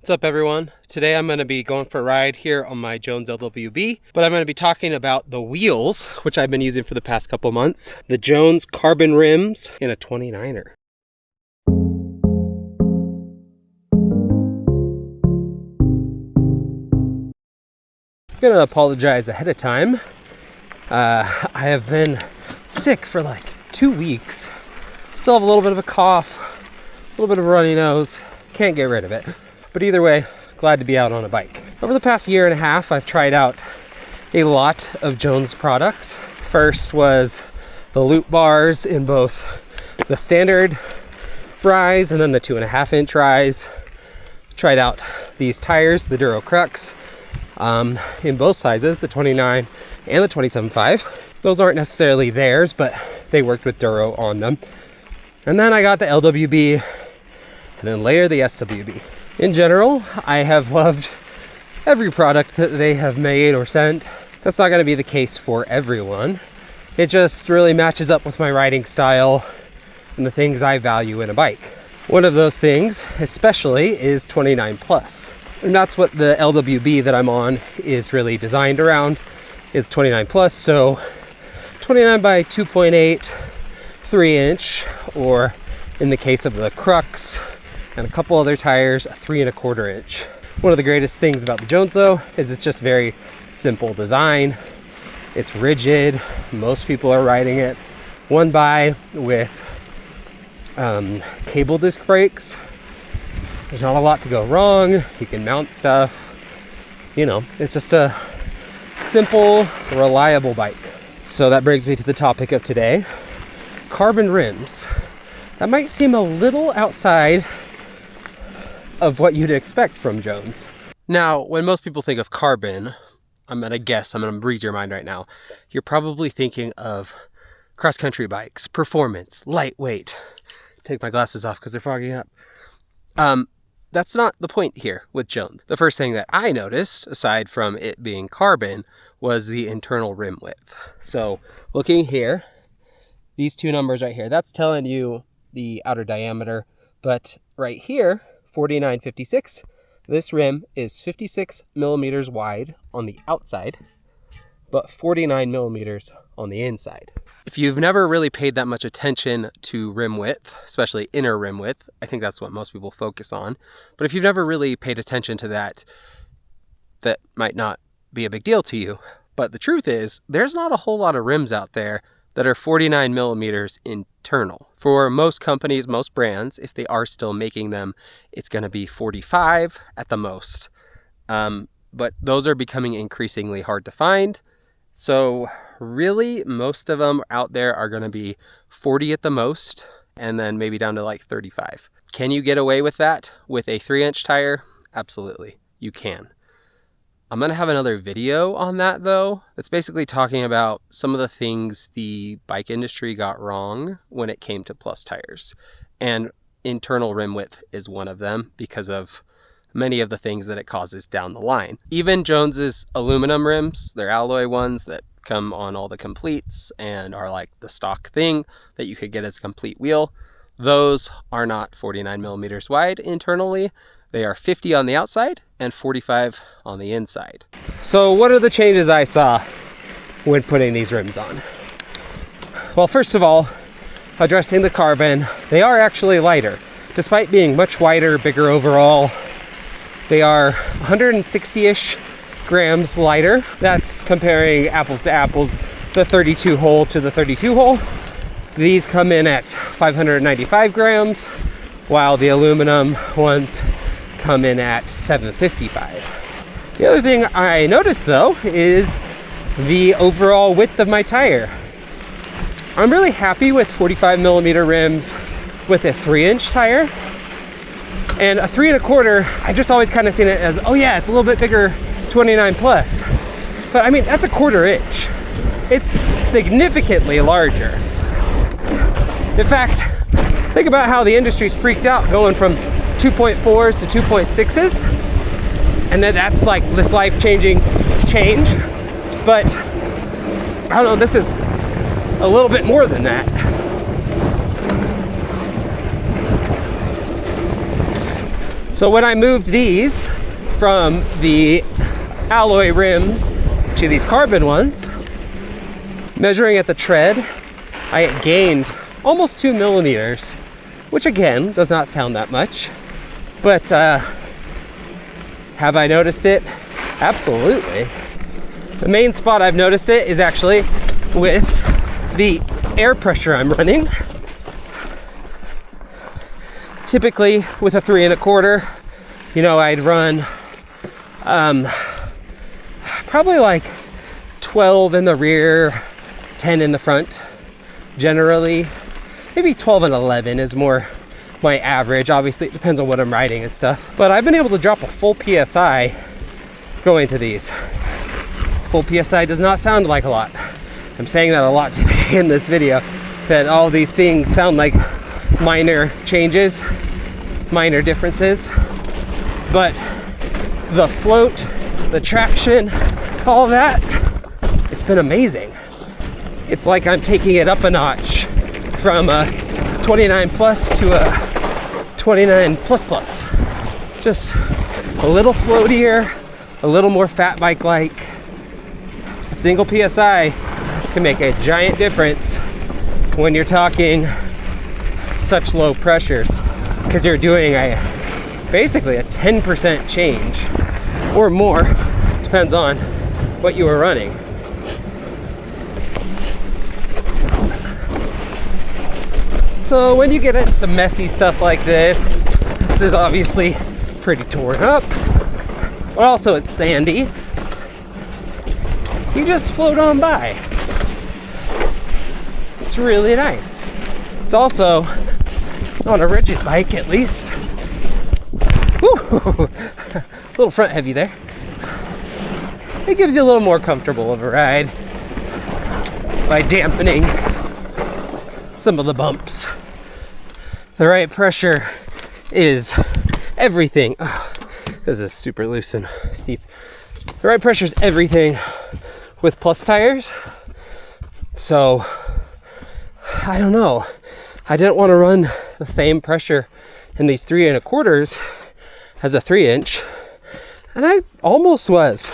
What's up everyone? Today I'm going to be going for a ride here on my Jones LWB, but I'm going to be talking about the wheels, which I've been using for the past couple months. The Jones carbon rims in a 29er. I'm going to apologize ahead of time. I have been sick for like 2 weeks. Still have a little bit of a cough, a little bit of a runny nose. Can't get rid of it. But either way, glad to be out on a bike. Over the past year and a half, I've tried out a lot of Jones products. First was the loop bars in both the standard rise and then the 2.5 inch rise. Tried out these tires, the Duro Crux, in both sizes, the 29 and the 27.5. Those aren't necessarily theirs, but they worked with Duro on them. And then I got the LWB and then later the SWB. In general, I have loved every product that they have made or sent. That's not going to be the case for everyone. It just really matches up with my riding style and the things I value in a bike. One of those things, especially, is 29 plus. And that's what the LWB that I'm on is really designed around, is 29 plus. So 29 by 2.8, 3 inch, or in the case of the Crux, and a couple other tires, a 3.25 inch. One of the greatest things about the Jones though is it's just very simple design. It's rigid. Most people are riding it one by with cable disc brakes. There's not a lot to go wrong. You can mount stuff. You know, it's just a simple, reliable bike. So that brings me to the topic of today, carbon rims. That might seem a little outside of what you'd expect from Jones. Now, when most people think of carbon, I'm gonna read your mind right now. You're probably thinking of cross-country bikes, performance, lightweight. Take my glasses off because they're fogging up. That's not the point here with Jones. The first thing that I noticed, aside from it being carbon, was the internal rim width. So looking here, these two numbers right here, that's telling you the outer diameter, but right here, 49.56, this rim is 56 millimeters wide on the outside, but 49 millimeters on the inside. If you've never really paid that much attention to rim width, especially inner rim width, I think that's what most people focus on. But if you've never really paid attention to that, that might not be a big deal to you. But the truth is, there's not a whole lot of rims out there that are 49 millimeters internal. For most companies, most brands, if they are still making them, it's going to be 45 at the most. But those are becoming increasingly hard to find. So really, most of them out there are going to be 40 at the most, and then maybe down to like 35. Can you get away with that with a 3-inch tire? Absolutely, you can. I'm going to have another video on that though. That's basically talking about some of the things the bike industry got wrong when it came to plus tires. And internal rim width is one of them because of many of the things that it causes down the line. Even Jones's aluminum rims, they're alloy ones that come on all the completes and are like the stock thing that you could get as a complete wheel. Those are not 49 millimeters wide internally. They are 50 on the outside and 45 on the inside. So what are the changes I saw when putting these rims on? Well, first of all, addressing the carbon, they are actually lighter. Despite being much wider, bigger overall, they are 160-ish grams lighter. That's comparing apples to apples, the 32 hole to the 32 hole. These come in at 595 grams, while the aluminum ones come in at 755. The other thing I noticed though is the overall width of my tire. I'm really happy with 45 millimeter rims with a 3-inch tire, and a 3.25, I've just always kind of seen it as, oh yeah, it's a little bit bigger 29 plus. But I mean, that's a 1/4 inch. It's significantly larger. In fact, think about how the industry's freaked out going from 2.4s to 2.6s, and then that's like this life-changing change. But I don't know, this is a little bit more than that. So when I moved these from the alloy rims to these carbon ones, measuring at the tread, I gained almost 2 millimeters, which again does not sound that much, but have I noticed it? Absolutely. The main spot I've noticed it is actually with the air pressure I'm running. Typically with a 3 1/4, you know, I'd run probably like 12 in the rear, 10 in the front. Generally, maybe 12 and 11 is more my average. Obviously, it depends on what I'm riding and stuff. But I've been able to drop a full PSI going to these. Full PSI does not sound like a lot. I'm saying that a lot today in this video, that all these things sound like minor changes, minor differences. But the float, the traction, all of that, it's been amazing. It's like I'm taking it up a notch from a 29 plus to a 29 plus plus. Just a little floatier, a little more fat bike like. A single PSI can make a giant difference when you're talking such low pressures, because you're doing basically a 10% change or more, depends on what you were running. So when you get into messy stuff like this is obviously pretty torn up, but also it's sandy. You just float on by. It's really nice. It's also, on a rigid bike at least, woo, a little front heavy there. It gives you a little more comfortable of a ride by dampening some of the bumps. The right pressure is everything. Oh, this is super loose and steep. The right pressure is everything with plus tires. So I don't know. I didn't want to run the same pressure in these 3 1/4s as a 3-inch, and I almost was.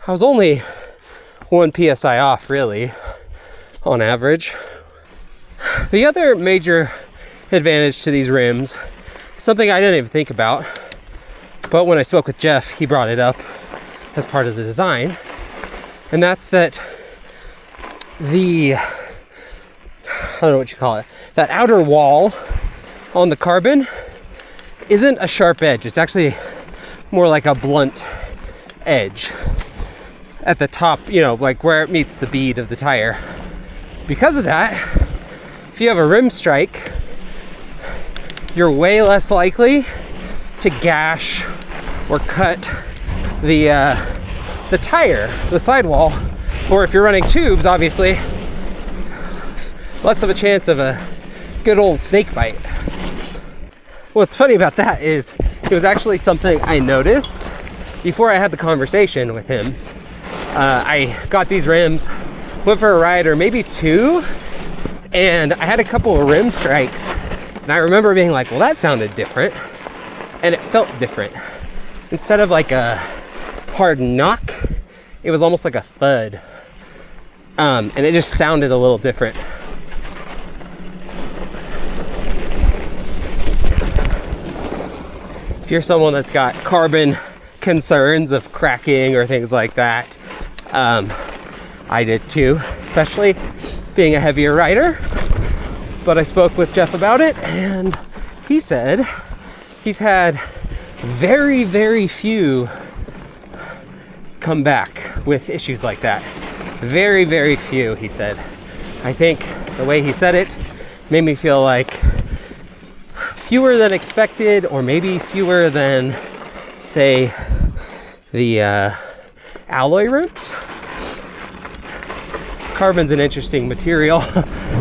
I was only 1 PSI off, really, on average. The other major advantage to these rims, something I didn't even think about, but when I spoke with Jeff, he brought it up as part of the design, and that's that the, I don't know what you call it, that outer wall on the carbon isn't a sharp edge. It's actually more like a blunt edge at the top, you know, like where it meets the bead of the tire. Because of that, if you have a rim strike, you're way less likely to gash or cut the tire, the sidewall, or if you're running tubes, obviously, less of a chance of a good old snake bite. What's funny about that is it was actually something I noticed before I had the conversation with him. I got these rims, went for a ride or maybe 2, and I had a couple of rim strikes, and I remember being like, well, that sounded different, and it felt different. Instead of like a hard knock, it was almost like a thud, and it just sounded a little different. If you're someone that's got carbon concerns of cracking or things like that, I did too, especially being a heavier rider. But I spoke with Jeff about it, and he said he's had very, very few come back with issues like that. Very, very few, he said. I think the way he said it made me feel like fewer than expected, or maybe fewer than, say, the alloy rims. Carbon's an interesting material,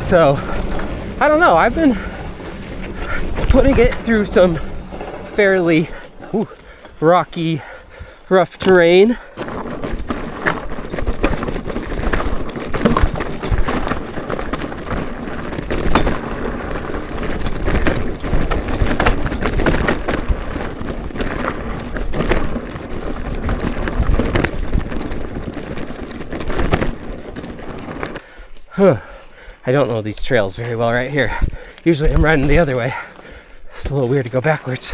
so I don't know. I've been putting it through some fairly rocky, rough terrain. I don't know these trails very well right here. Usually I'm riding the other way. It's a little weird to go backwards.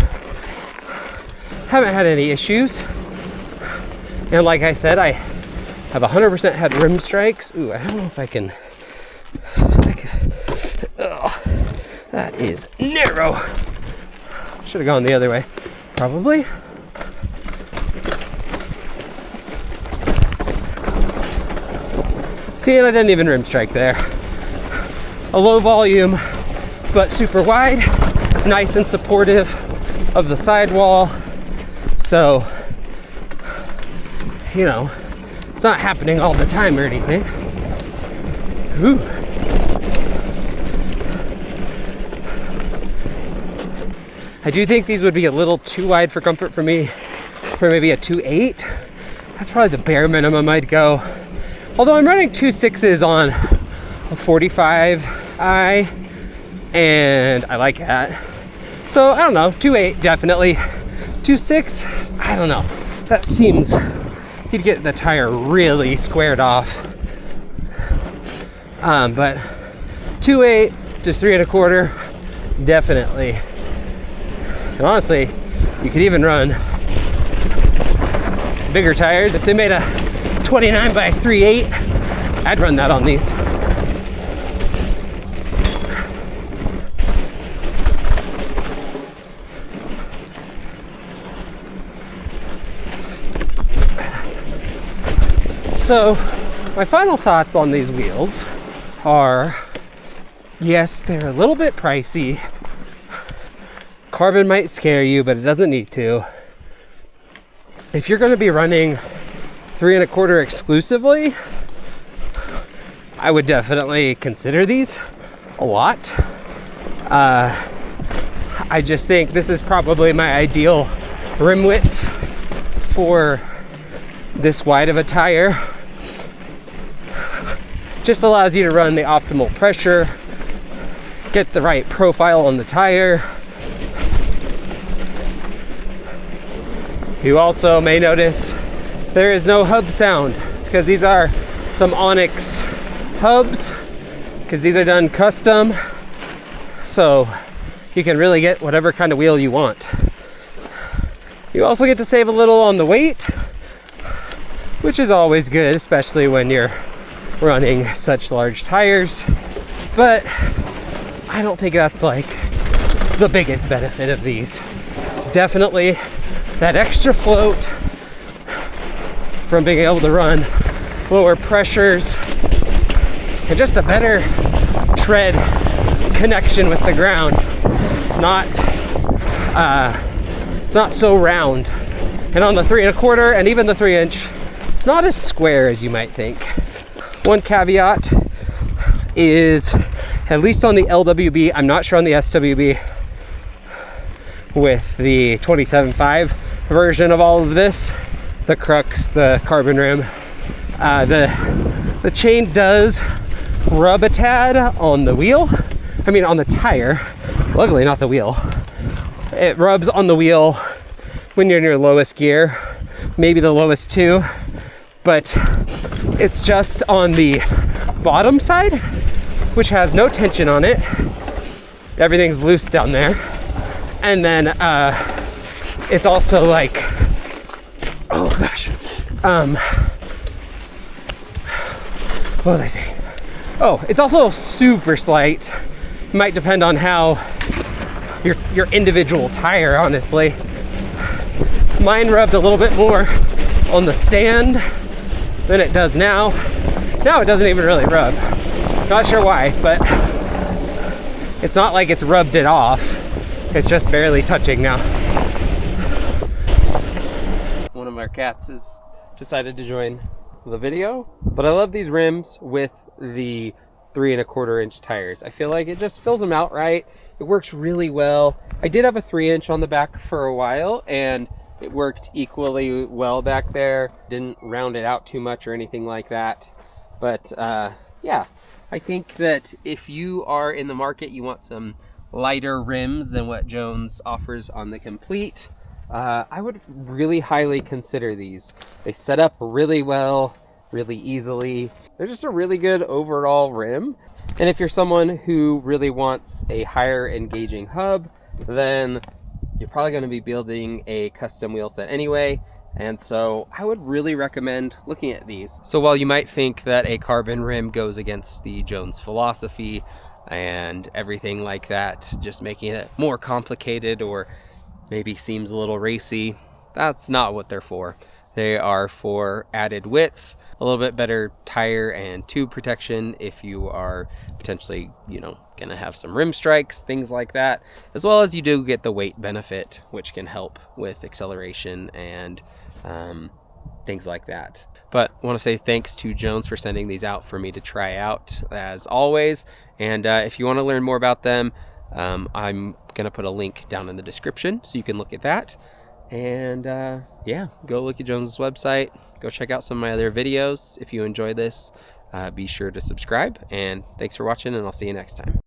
Haven't had any issues. And like I said, I have 100% had rim strikes. Ooh, I don't know if I can. Oh, that is narrow. Should have gone the other way, probably. See, and I didn't even rim strike there. A low volume, but super wide. It's nice and supportive of the sidewall. So, you know, it's not happening all the time or anything. Ooh. I do think these would be a little too wide for comfort for me, for maybe a 2.8. That's probably the bare minimum I'd go. Although I'm running 2.6s on a 45i, and I like that. So I don't know, 2.8 definitely. 2.6, I don't know. That seems, you'd get the tire really squared off. But 2.8 to 3.25, definitely. And honestly, you could even run bigger tires. If they made a 29 by 3.8, I'd run that on these. So, my final thoughts on these wheels are, yes, they're a little bit pricey. Carbon might scare you, but it doesn't need to. If you're going to be running 3.25 exclusively, I would definitely consider these a lot. I just think this is probably my ideal rim width for this wide of a tire. Just allows you to run the optimal pressure, get the right profile on the tire. You also may notice there is no hub sound. It's because these are some Onyx hubs, because these are done custom, so you can really get whatever kind of wheel you want. You also get to save a little on the weight, which is always good, especially when you're running such large tires. But I don't think that's like the biggest benefit of these. It's definitely that extra float from being able to run lower pressures and just a better tread connection with the ground. It's not so round. And on the 3.25 and even the 3-inch, it's not as square as you might think. One caveat is, at least on the LWB, I'm not sure on the SWB, with the 27.5 version of all of this, the Crux, the carbon rim, the chain does rub a tad on the wheel. I mean, on the tire. Luckily, not the wheel. It rubs on the wheel when you're in your lowest gear, maybe the lowest too, but it's just on the bottom side, which has no tension on it. Everything's loose down there. And then it's also like, oh gosh, what was I saying? Oh, it's also super slight. It might depend on how your individual tire, honestly. Mine rubbed a little bit more on the stand than it does now. Now it doesn't even really rub. Not sure why, but it's not like it's rubbed it off. It's just barely touching now. One of our cats has decided to join the video, but I love these rims with the 3.25 inch tires. I feel like it just fills them out right. It works really well. I did have a 3-inch on the back for a while, and it worked equally well back there. Didn't round it out too much or anything like that. But yeah, I think that if you are in the market, you want some lighter rims than what Jones offers on the Complete, I would really highly consider these. They set up really well. really easily. They're just a really good overall rim. And if you're someone who really wants a higher engaging hub, then you're probably going to be building a custom wheel set anyway. And so I would really recommend looking at these. So while you might think that a carbon rim goes against the Jones philosophy and everything like that, just making it more complicated or maybe seems a little racy, that's not what they're for. They are for added width, a little bit better tire and tube protection if you are potentially, gonna have some rim strikes, things like that, as well as you do get the weight benefit, which can help with acceleration and things like that. But I want to say thanks to Jones for sending these out for me to try out, as always. And if you want to learn more about them, I'm gonna put a link down in the description so you can look at that. And yeah, go look at Jones's website, go check out some of my other videos. If you enjoy this, be sure to subscribe, and thanks for watching, and I'll see you next time.